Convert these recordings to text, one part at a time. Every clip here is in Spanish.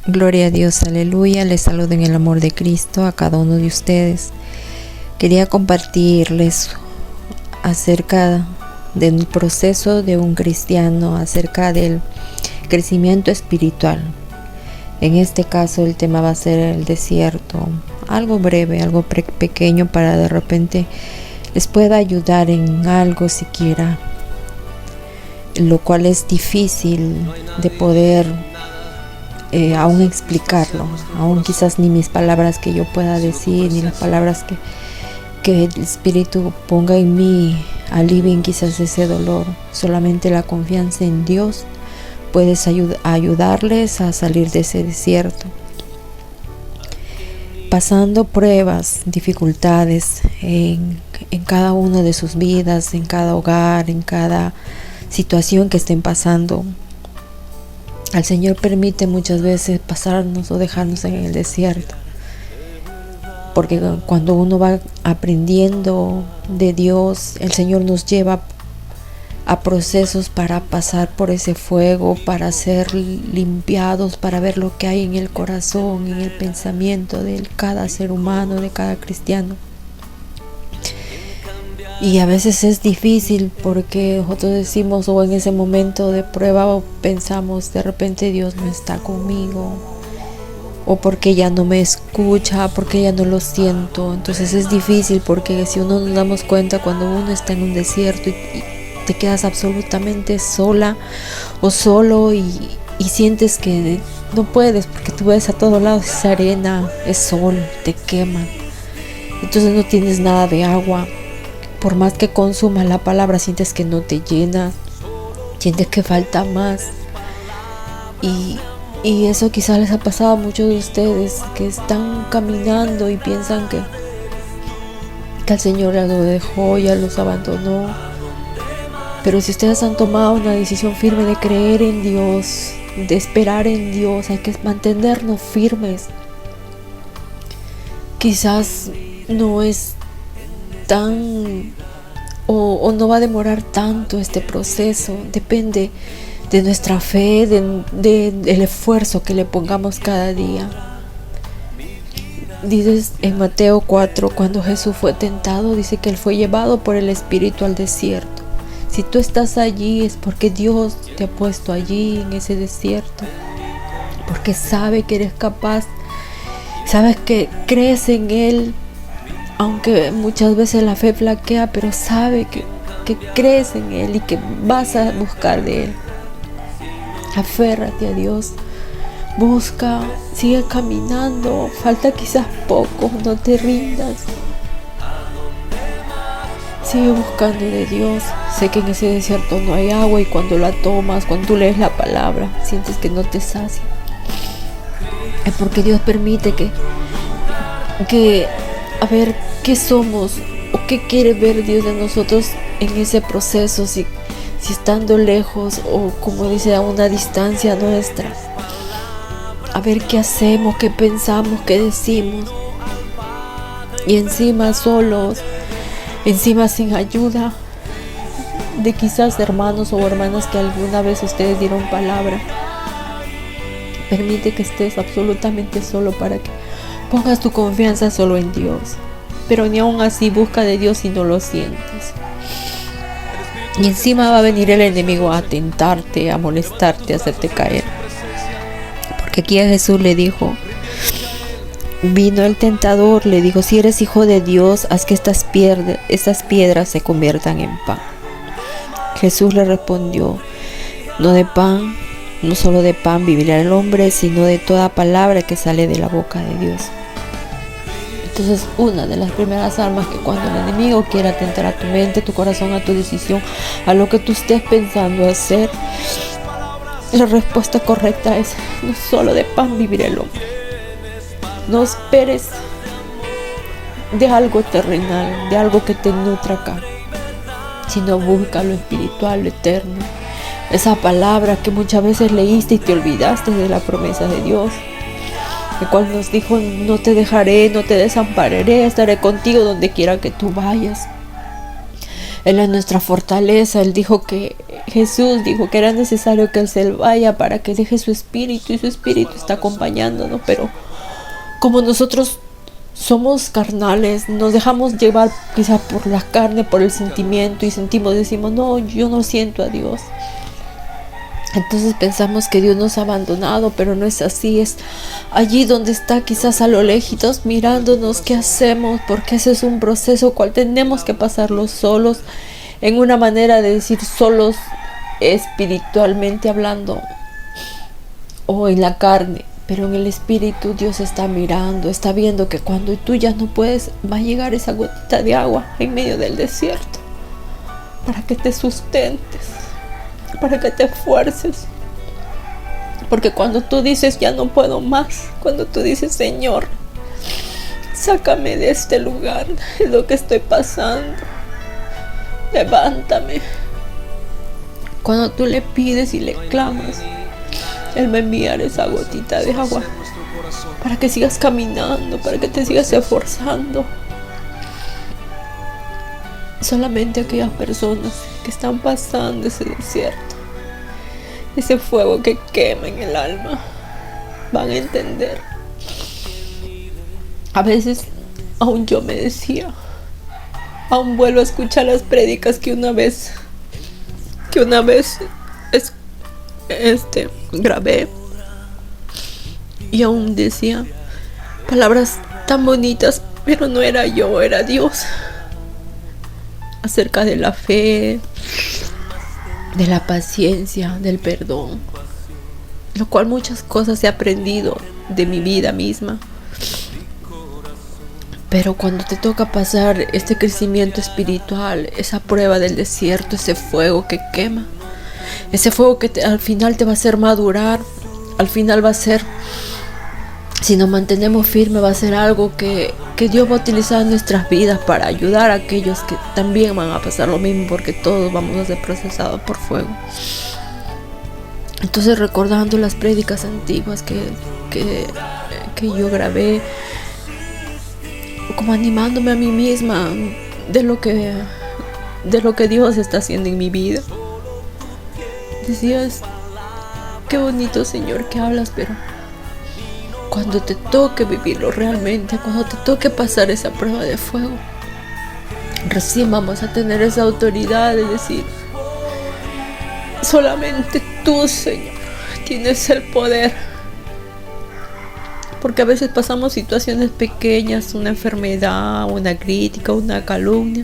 Gloria a Dios, aleluya. Les saludo en el amor de Cristo a cada uno de ustedes. Quería compartirles acerca del proceso de un cristiano, acerca del crecimiento espiritual. En este caso el tema va a ser el desierto, algo breve, algo pequeño para de repente les pueda ayudar en algo siquiera, lo cual es difícil de poder aún explicarlo, aún quizás ni mis palabras que yo pueda decir, ni las palabras que el Espíritu ponga en mí alivien quizás ese dolor. Solamente la confianza en Dios puede ayudarles a salir de ese desierto. Pasando pruebas, dificultades en cada una de sus vidas, en cada hogar, en cada situación que estén pasando. El Señor permite muchas veces pasarnos o dejarnos en el desierto, porque cuando uno va aprendiendo de Dios, el Señor nos lleva a procesos para pasar por ese fuego, para ser limpiados, para ver lo que hay en el corazón, en el pensamiento de cada ser humano, de cada cristiano. Y a veces es difícil porque nosotros decimos, o en ese momento de prueba, o pensamos, de repente Dios no está conmigo, o porque ya no me escucha, porque ya no lo siento. Entonces es difícil, porque si uno nos damos cuenta, cuando uno está en un desierto y te quedas absolutamente sola o solo y sientes que no puedes, porque tú ves a todos lados esa arena, es sol, te quema, entonces no tienes nada de agua. Por más que consumas la palabra, sientes que no te llena, sientes que falta más. Y eso quizás les ha pasado a muchos de ustedes que están caminando y piensan que el Señor ya los dejó, ya los abandonó. Pero si ustedes han tomado una decisión firme de creer en Dios, de esperar en Dios, hay que mantenernos firmes. Quizás no es tan o no va a demorar tanto este proceso, depende de nuestra fe, del esfuerzo que le pongamos cada día. Dices en Mateo 4, cuando Jesús fue tentado, dice que él fue llevado por el Espíritu al desierto. Si tú estás allí es porque Dios te ha puesto allí en ese desierto, porque sabe que eres capaz, sabes que crees en Él. Aunque muchas veces la fe flaquea, pero sabe que crees en Él y que vas a buscar de Él. Aférrate a Dios, busca, sigue caminando, falta quizás poco, no te rindas. Sigue buscando de Dios. Sé que en ese desierto no hay agua y cuando la tomas, cuando tú lees la palabra, sientes que no te sacia. Es porque Dios permite que a ver qué somos o qué quiere ver Dios de nosotros en ese proceso, si estando lejos o como dice a una distancia nuestra, a ver qué hacemos, qué pensamos, qué decimos, y encima solos, encima sin ayuda de quizás hermanos o hermanas que alguna vez ustedes dieron palabra. Permite que estés absolutamente solo para que pongas tu confianza solo en Dios, pero ni aún así busca de Dios si no lo sientes. Y encima va a venir el enemigo a tentarte, a molestarte, a hacerte caer. Porque aquí a Jesús le dijo, vino el tentador, le dijo, si eres hijo de Dios, haz que estas piedras se conviertan en pan. Jesús le respondió, no solo de pan vivirá el hombre, sino de toda palabra que sale de la boca de Dios. Entonces, una de las primeras armas que cuando el enemigo quiera atentar a tu mente, tu corazón, a tu decisión, a lo que tú estés pensando hacer, la respuesta correcta es, no solo de pan vivirá el hombre. No esperes de algo terrenal, de algo que te nutra acá, sino busca lo espiritual, lo eterno. Esa palabra que muchas veces leíste y te olvidaste de la promesa de Dios, el cual nos dijo, no te dejaré, no te desampararé, estaré contigo donde quiera que tú vayas. Él es nuestra fortaleza. Él dijo que Jesús dijo que era necesario que Él vaya para que deje su espíritu, y su espíritu está acompañándonos, pero como nosotros somos carnales, nos dejamos llevar quizá por la carne, por el sentimiento, y decimos, no, yo no siento a Dios. Entonces pensamos que Dios nos ha abandonado, pero no es así. Es allí donde está, quizás a lo lejitos, mirándonos qué hacemos, porque ese es un proceso cual tenemos que pasarlo solos, en una manera de decir solos espiritualmente hablando, o en la carne. Pero en el espíritu Dios está mirando, está viendo que cuando tú ya no puedes, va a llegar esa gotita de agua en medio del desierto, para que te sustentes, para que te esfuerces. Porque cuando tú dices ya no puedo más, cuando tú dices Señor, sácame de este lugar, es lo que estoy pasando, levántame. Cuando tú le pides y le clamas, Él va a enviar esa gotita de agua para que sigas caminando, para que te sigas esforzando. Solamente aquellas personas que están pasando ese desierto, ese fuego que quema en el alma, van a entender. A veces aún yo me decía, aún vuelvo a escuchar las prédicas que una vez grabé, y aún decía palabras tan bonitas, pero no era yo, era Dios, acerca de la fe, de la paciencia, del perdón, lo cual muchas cosas he aprendido de mi vida misma. Pero cuando te toca pasar este crecimiento espiritual, esa prueba del desierto, ese fuego que quema, ese fuego que al final te va a hacer madurar, al final va a ser, si nos mantenemos firmes, va a ser algo que Dios va a utilizar en nuestras vidas para ayudar a aquellos que también van a pasar lo mismo, porque todos vamos a ser procesados por fuego. Entonces, recordando las prédicas antiguas que yo grabé, como animándome a mí misma de lo que Dios está haciendo en mi vida, decías, qué bonito Señor que hablas, pero cuando te toque vivirlo realmente, cuando te toque pasar esa prueba de fuego, recién vamos a tener esa autoridad de decir, solamente tú, Señor, tienes el poder. Porque a veces pasamos situaciones pequeñas, una enfermedad, una crítica, una calumnia,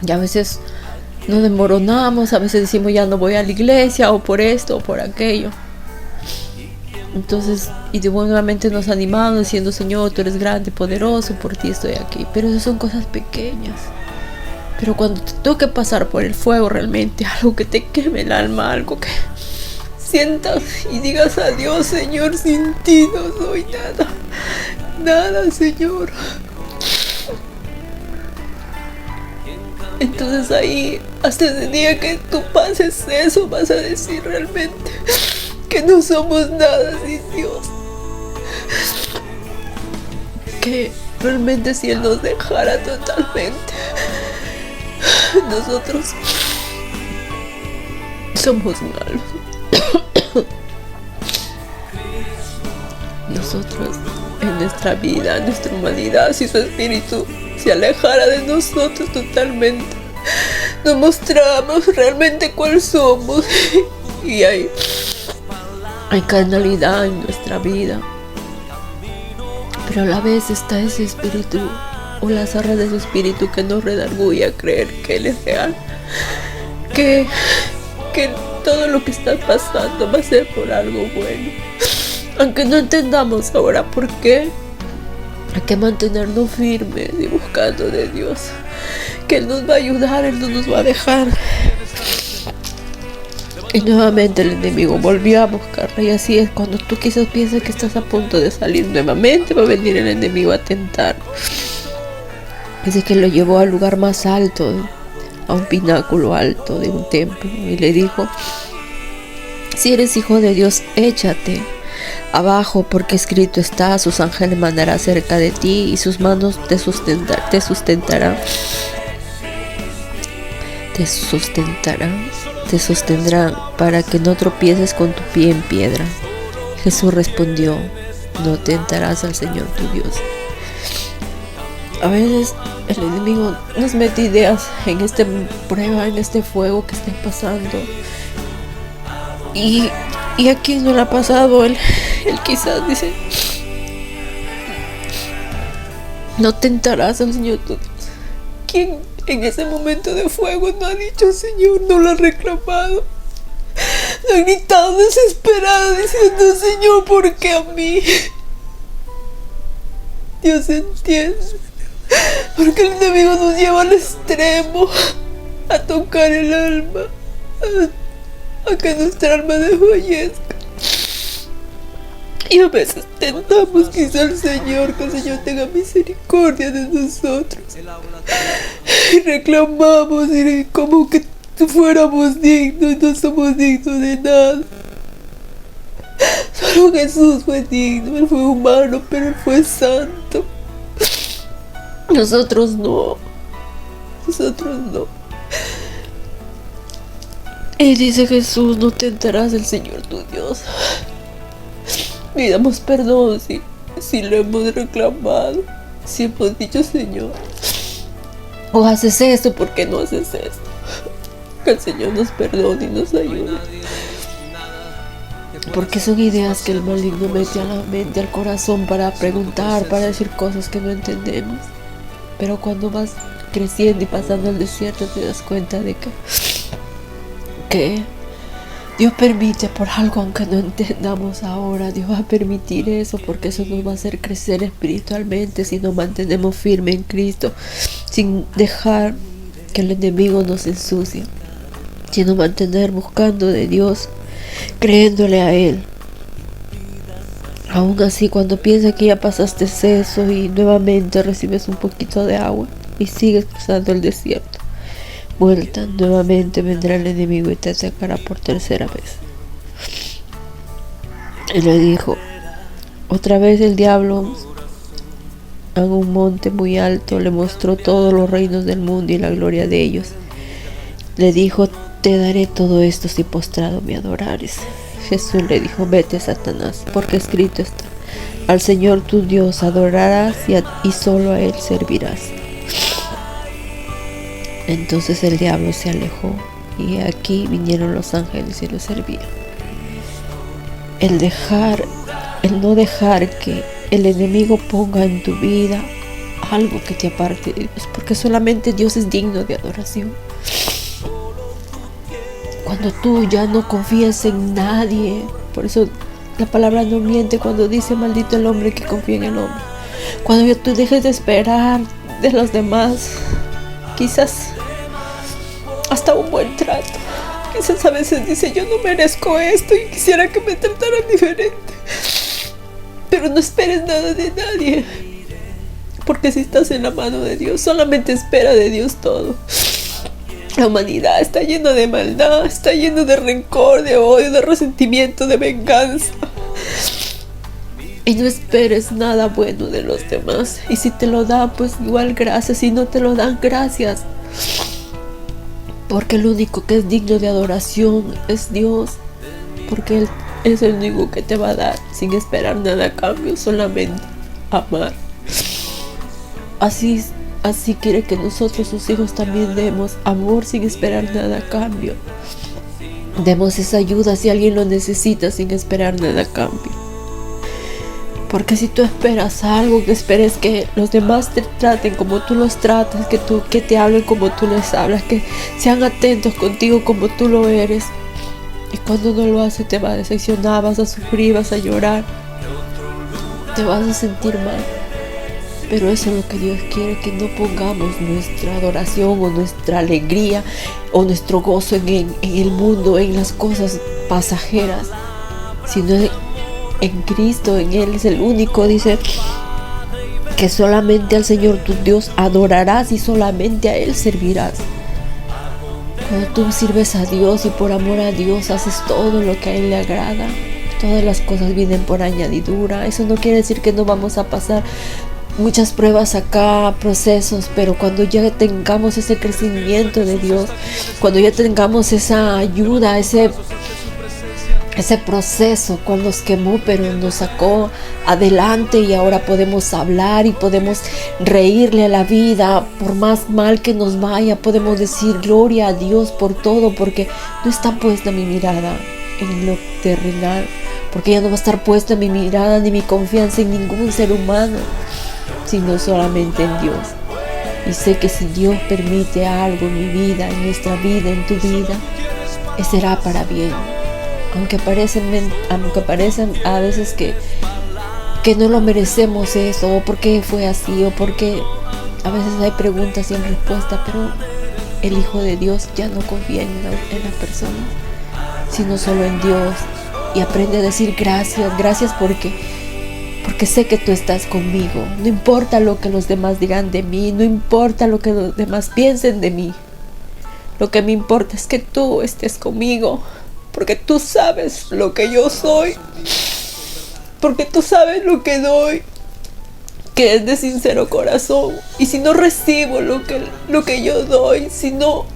y a veces nos desmoronamos, a veces decimos ya no voy a la iglesia, o por esto o por aquello. Entonces, y nuevamente nos animamos diciendo, Señor, tú eres grande, poderoso, por ti estoy aquí. Pero esas son cosas pequeñas. Pero cuando te toque pasar por el fuego realmente, algo que te queme el alma, algo que sientas y digas a Dios, Señor, sin ti no soy nada, Señor. Entonces ahí, hasta ese día que tú pases eso, vas a decir realmente que no somos nada sin Dios. Que realmente si Él nos dejara totalmente, nosotros somos malos. Nosotros en nuestra vida, en nuestra humanidad, si su espíritu se alejara de nosotros totalmente, nos mostramos realmente cuál somos, y hay carnalidad en nuestra vida, pero a la vez está ese espíritu o las arras de su espíritu que nos redarguye a creer que Él es real, que todo lo que está pasando va a ser por algo bueno, aunque no entendamos ahora por qué. Hay que mantenernos firmes y buscando de Dios, que Él nos va a ayudar, Él no nos va a dejar. Y nuevamente el enemigo volvió a buscarla, y así es, cuando tú quizás piensas que estás a punto de salir, nuevamente va a venir el enemigo a tentar. Dice que lo llevó al lugar más alto, a un pináculo alto de un templo, y le dijo, si eres hijo de Dios, échate abajo, porque escrito está, sus ángeles mandará cerca de ti, y sus manos te sustentarán. te sostendrán para que no tropieces con tu pie en piedra. Jesús respondió: no tentarás al Señor tu Dios. A veces el enemigo nos mete ideas en esta prueba, en este fuego que está pasando. Y a quien no le ha pasado, él quizás dice: no tentarás al Señor tu Dios. ¿Quién en ese momento de fuego no ha dicho Señor? No lo ha reclamado. Ha gritado desesperado diciendo: Señor, ¿por qué a mí? Dios entiende. Porque el enemigo nos lleva al extremo, a tocar el alma, a que nuestra alma desfallezca. Y a veces tentamos quizá al Señor, que el Señor tenga misericordia de nosotros. Y reclamamos y como que fuéramos dignos, no somos dignos de nada. Solo Jesús fue digno, Él fue humano, pero Él fue santo. Nosotros no. Y dice Jesús: no tentarás al Señor tu Dios. Pidamos perdón si lo hemos reclamado, si hemos dicho: Señor, o haces esto, ¿por qué no haces esto? Que el Señor nos perdone y nos ayude. Porque son ideas que el maligno mete a la mente, al corazón, para preguntar, para decir cosas que no entendemos. Pero cuando vas creciendo y pasando el desierto, te das cuenta de que Dios permite por algo, aunque no entendamos ahora. Dios va a permitir eso porque eso nos va a hacer crecer espiritualmente si nos mantenemos firmes en Cristo, sin dejar que el enemigo nos ensucie, sino mantener buscando de Dios, creyéndole a Él. Aún así, cuando piensas que ya pasaste eso y nuevamente recibes un poquito de agua y sigues cruzando el desierto, vuelta, nuevamente vendrá el enemigo y te atacará por tercera vez. Y le dijo: otra vez el diablo, en un monte muy alto, le mostró todos los reinos del mundo y la gloria de ellos. Le dijo: te daré todo esto si postrado me adorares. Jesús le dijo: vete, Satanás, porque escrito está: al Señor tu Dios adorarás y solo a Él servirás. Entonces el diablo se alejó, y aquí vinieron los ángeles y lo servían. El no dejar que el enemigo ponga en tu vida algo que te aparte de Dios, porque solamente Dios es digno de adoración. Cuando tú ya no confías en nadie, por eso la palabra no miente cuando dice: maldito el hombre que confía en el hombre. Cuando ya tú dejes de esperar de los demás, quizás hasta un buen trato. Quizás a veces dice: yo no merezco esto y quisiera que me trataran diferente. Pero no esperes nada de nadie, porque si estás en la mano de Dios, solamente espera de Dios todo. La humanidad está llena de maldad, está llena de rencor, de odio, de resentimiento, de venganza. Y no esperes nada bueno de los demás. Y si te lo dan, pues igual gracias. Si no te lo dan, gracias. Porque el único que es digno de adoración es Dios. Porque Él es el único que te va a dar sin esperar nada a cambio, solamente amar. Así quiere que nosotros, sus hijos, también demos amor sin esperar nada a cambio. Demos esa ayuda si alguien lo necesita sin esperar nada a cambio. Porque si tú esperas algo, que esperes que los demás te traten como tú los tratas, que te hablen como tú les hablas, que sean atentos contigo como tú lo eres, y cuando no lo haces te vas a decepcionar, vas a sufrir, vas a llorar, te vas a sentir mal. Pero eso es lo que Dios quiere, que no pongamos nuestra adoración o nuestra alegría o nuestro gozo en el mundo, en las cosas pasajeras, sino en Cristo. En Él es el único. Dice que solamente al Señor tu Dios adorarás y solamente a Él servirás. Cuando tú sirves a Dios y por amor a Dios haces todo lo que a Él le agrada, todas las cosas vienen por añadidura. Eso no quiere decir que no vamos a pasar muchas pruebas acá, procesos, pero cuando ya tengamos ese crecimiento de Dios, cuando ya tengamos esa ayuda, ese proceso, cuando nos quemó, pero nos sacó adelante y ahora podemos hablar y podemos reírle a la vida, por más mal que nos vaya, podemos decir gloria a Dios por todo, porque no está puesta mi mirada en lo terrenal, porque ya no va a estar puesta mi mirada ni mi confianza en ningún ser humano, sino solamente en Dios. Y sé que si Dios permite algo en mi vida, en nuestra vida, en tu vida, será para bien. Aunque parecen a veces que no lo merecemos eso, o porque fue así, o porque a veces hay preguntas sin respuesta, pero el Hijo de Dios ya no confía en las personas, sino solo en Dios, y aprende a decir gracias porque sé que tú estás conmigo. No importa lo que los demás digan de mí, no importa lo que los demás piensen de mí, lo que me importa es que tú estés conmigo. Porque tú sabes lo que yo soy, porque tú sabes lo que doy, que es de sincero corazón. Y si no recibo lo que yo doy, si no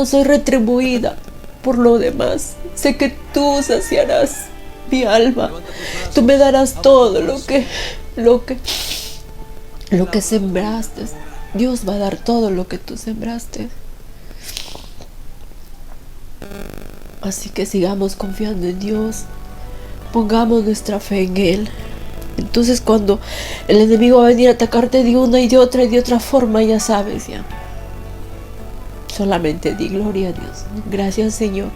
soy retribuida por lo demás, sé que tú saciarás mi alma. Tú me darás todo lo que sembraste. Dios va a dar todo lo que tú sembraste. Así que sigamos confiando en Dios, pongamos nuestra fe en Él. Entonces cuando el enemigo va a venir a atacarte de una y de otra forma, ya sabes, ya. Solamente di gloria a Dios. Gracias, Señor.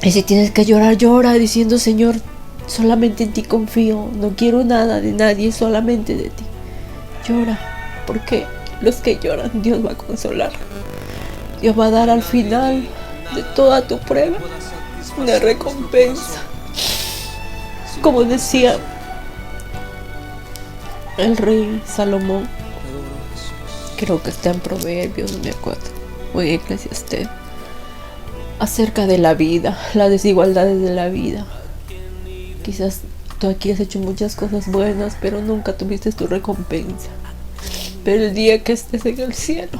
Y si tienes que llorar, llora diciendo: Señor, solamente en ti confío, no quiero nada de nadie, solamente de ti. Llora, porque los que lloran, Dios va a consolar. Dios va a dar al final de toda tu prueba una recompensa. Como decía el rey Salomón, creo que está en Proverbios, no me acuerdo, o en Eclesiastés, acerca de la vida, las desigualdades de la vida. Quizás tú aquí has hecho muchas cosas buenas, pero nunca tuviste tu recompensa. Pero el día que estés en el cielo,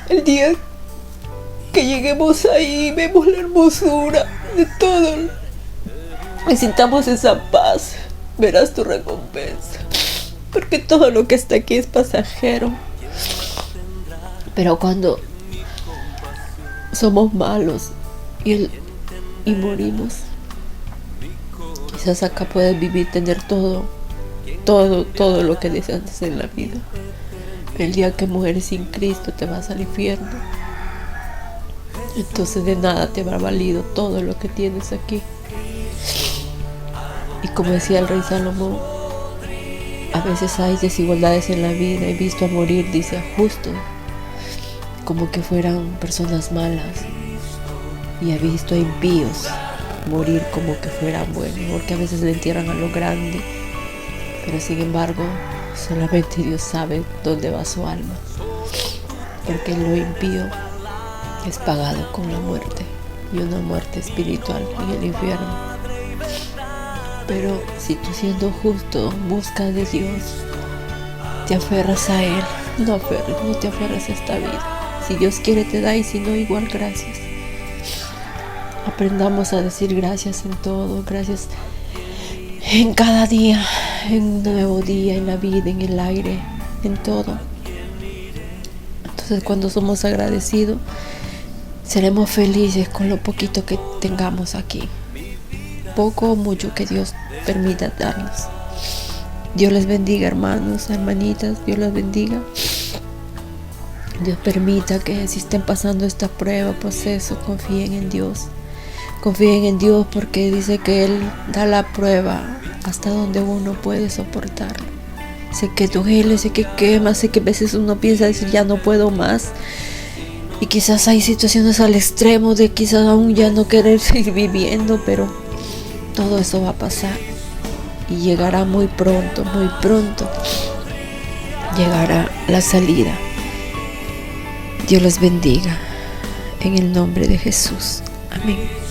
el día que lleguemos ahí, vemos la hermosura de todo y sintamos esa paz, verás tu recompensa, porque todo lo que está aquí es pasajero. Pero cuando somos malos y morimos, quizás acá puedes vivir, tener todo lo que deseas en la vida. El día que mueres sin Cristo te vas al infierno. Entonces de nada te habrá valido todo lo que tienes aquí. Y como decía el rey Salomón, a veces hay desigualdades en la vida. He visto a morir, dice, a justos, como que fueran personas malas. Y he visto a impíos morir como que fueran buenos, porque a veces le entierran a lo grande. Pero sin embargo, solamente Dios sabe dónde va su alma, porque lo impío es pagado con la muerte, y una muerte espiritual en el infierno. Pero si tú, siendo justo, buscas de Dios, te aferras a Él, no te aferras a esta vida. Si Dios quiere te da, y si no, igual gracias. Aprendamos a decir gracias en todo, gracias en cada día, en un nuevo día, en la vida, en el aire, en todo. Entonces cuando somos agradecidos, seremos felices con lo poquito que tengamos aquí, poco o mucho que Dios permita darnos. Dios les bendiga, hermanos, hermanitas, Dios les bendiga. Dios permita que si estén pasando esta prueba, proceso, confíen en Dios. Confíen en Dios, porque dice que Él da la prueba hasta donde uno puede soportar. Sé que duele, sé que quema, sé que a veces uno piensa decir ya no puedo más. Y quizás hay situaciones al extremo de quizás aún ya no querer seguir viviendo, pero todo eso va a pasar. Y llegará muy pronto llegará la salida. Dios los bendiga en el nombre de Jesús. Amén.